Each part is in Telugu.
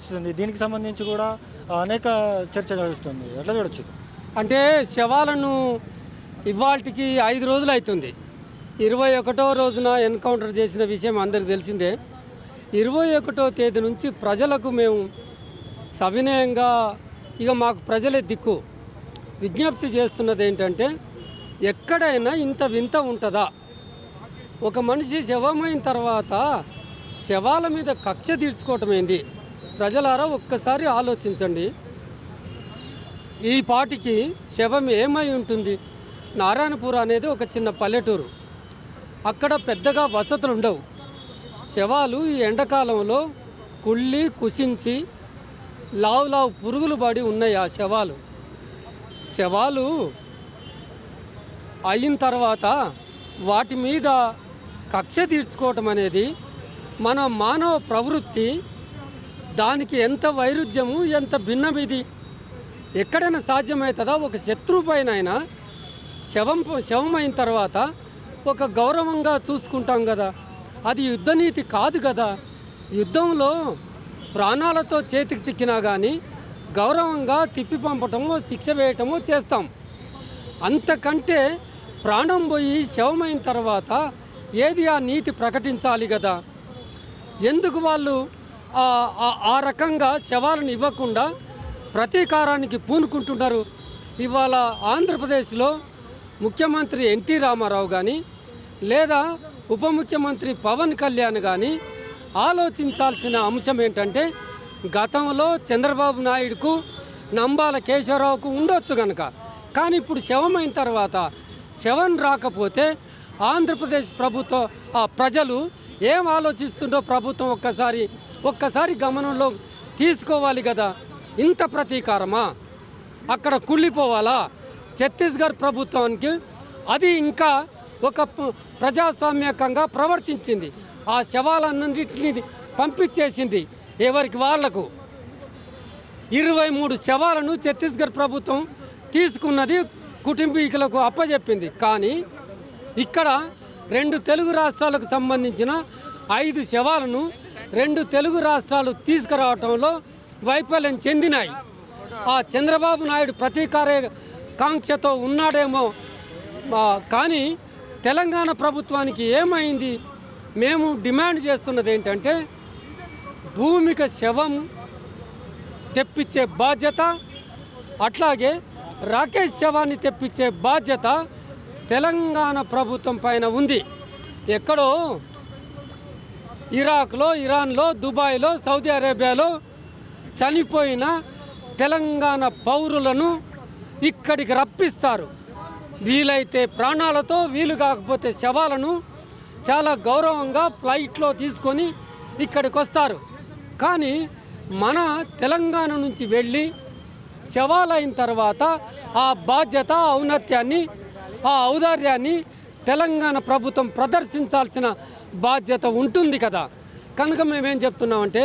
పరిస్థితి ఉంది. దీనికి సంబంధించి కూడా అనేక చర్చ నడుస్తుంది. ఎట్లా చూడొచ్చు? అంటే శవాలను ఇవాళకి 5 రోజులు అవుతుంది. 21వ రోజున ఎన్కౌంటర్ చేసిన విషయం అందరికి తెలిసిందే. 21వ తేదీ నుంచి ప్రజలకు మేము సవినయంగా ఇక మాకు ప్రజలే దిక్కు విజ్ఞప్తి చేస్తున్నది ఏంటంటే, ఎక్కడైనా ఇంత వింత ఉంటుందా? ఒక మనిషి శవమైన తర్వాత శవాల మీద కక్ష తీర్చుకోవటం ఏంది? ప్రజలారా ఒక్కసారి ఆలోచించండి. ఈ పాటికి శవం ఏమై ఉంటుంది? నారాయణపూర్ అనేది ఒక చిన్న పల్లెటూరు. అక్కడ పెద్దగా వసతులు ఉండవు. శవాలు ఈ ఎండాకాలంలో కుళ్ళి కుసించి లావు పురుగులు పడి ఉన్నాయి. ఆ శవాలు అయిన తర్వాత వాటి మీద కక్ష తీర్చుకోవటం అనేది మన మానవ ప్రవృత్తి. దానికి ఎంత వైరుధ్యము, ఎంత భిన్నమిది. ఎక్కడైనా సాధ్యమవుతుందా? ఒక శత్రువు పైన శవమైన తర్వాత ఒక గౌరవంగా చూసుకుంటాం కదా. అది యుద్ధనీతి కాదు కదా. యుద్ధంలో ప్రాణాలతో చేతికి చిక్కినా కానీ గౌరవంగా తిప్పి పంపటమో శిక్ష వేయటమో చేస్తాం. అంతకంటే ప్రాణం పోయి శవమైన తర్వాత ఏది ఆ నీతి ప్రకటించాలి కదా. ఎందుకు వాళ్ళు ఆ రకంగా శవాలను ఇవ్వకుండా ప్రతీకారానికి పూనుకుంటున్నారు? ఇవాళ ఆంధ్రప్రదేశ్లో ముఖ్యమంత్రి ఎన్టీ రామారావు కానీ లేదా ఉప ముఖ్యమంత్రి పవన్ కళ్యాణ్ కానీ ఆలోచించాల్సిన అంశం ఏంటంటే, గతంలో చంద్రబాబు నాయుడుకు నంబాల కేశవరావుకు ఉండొచ్చు కనుక, కానీ ఇప్పుడు శవమైన తర్వాత శవం రాకపోతే ఆంధ్రప్రదేశ్ ప్రభుత్వ ప్రజలు ఏం ఆలోచిస్తుందో ప్రభుత్వం ఒక్కసారి గమనంలో తీసుకోవాలి కదా. ఇంత ప్రతీకారమా? అక్కడ కుళ్ళిపోవాలా? ఛత్తీస్గఢ్ ప్రభుత్వానికి అది ఇంకా ఒక ప్రజాస్వామ్యకంగా ప్రవర్తించింది. ఆ శవాలన్నింటినీ పంపించేసింది ఎవరికి వాళ్లకు. 23 శవాలను ఛత్తీస్గఢ్ ప్రభుత్వం తీసుకున్నది, కుటుంబీకులకు అప్పచెప్పింది. కానీ ఇక్కడ 2 తెలుగు రాష్ట్రాలకు సంబంధించిన 5 శవాలను 2 తెలుగు రాష్ట్రాలు తీసుకురావటంలో వైఫల్యం చెందినాయి. ఆ చంద్రబాబు నాయుడు ప్రతీకార కాంక్షతో ఉన్నాడేమో. కానీ తెలంగాణ ప్రభుత్వానికి ఏమైంది? మేము డిమాండ్ చేస్తున్నది ఏంటంటే, భూమిక శవం తెప్పించే బాధ్యత, అట్లాగే రాకేష్ శవాన్ని తెప్పించే బాధ్యత తెలంగాణ ప్రభుత్వం పైన ఉంది. ఎక్కడో ఇరాక్లో, ఇరాన్లో, దుబాయ్లో, సౌదీ అరేబియాలో చనిపోయిన తెలంగాణ పౌరులను ఇక్కడికి రప్పిస్తారు. వీలైతే ప్రాణాలతో, వీలు కాకపోతే శవాలను చాలా గౌరవంగా ఫ్లైట్లో తీసుకొని ఇక్కడికి వస్తారు. కానీ మన తెలంగాణ నుంచి వెళ్ళి శవాలైన తర్వాత ఆ బాధ్యత, ఔన్నత్యాన్ని, ఆ ఔదార్యాన్ని తెలంగాణ ప్రభుత్వం ప్రదర్శించాల్సిన బాధ్యత ఉంటుంది కదా. కనుక మేమేం చెప్తున్నామంటే,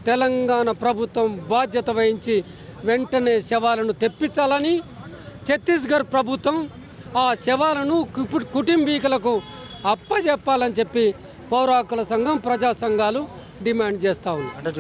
తెలంగాణ ప్రభుత్వం బాధ్యత వహించి వెంటనే శవాలను తెప్పించాలని, ఛత్తీస్గఢ్ ప్రభుత్వం ఆ శవాలను కుటుంబీకులకు అప్పచెప్పాలని చెప్పి పౌర హక్కుల సంఘం, ప్రజా సంఘాలు డిమాండ్ చేస్తూ ఉన్నాయి.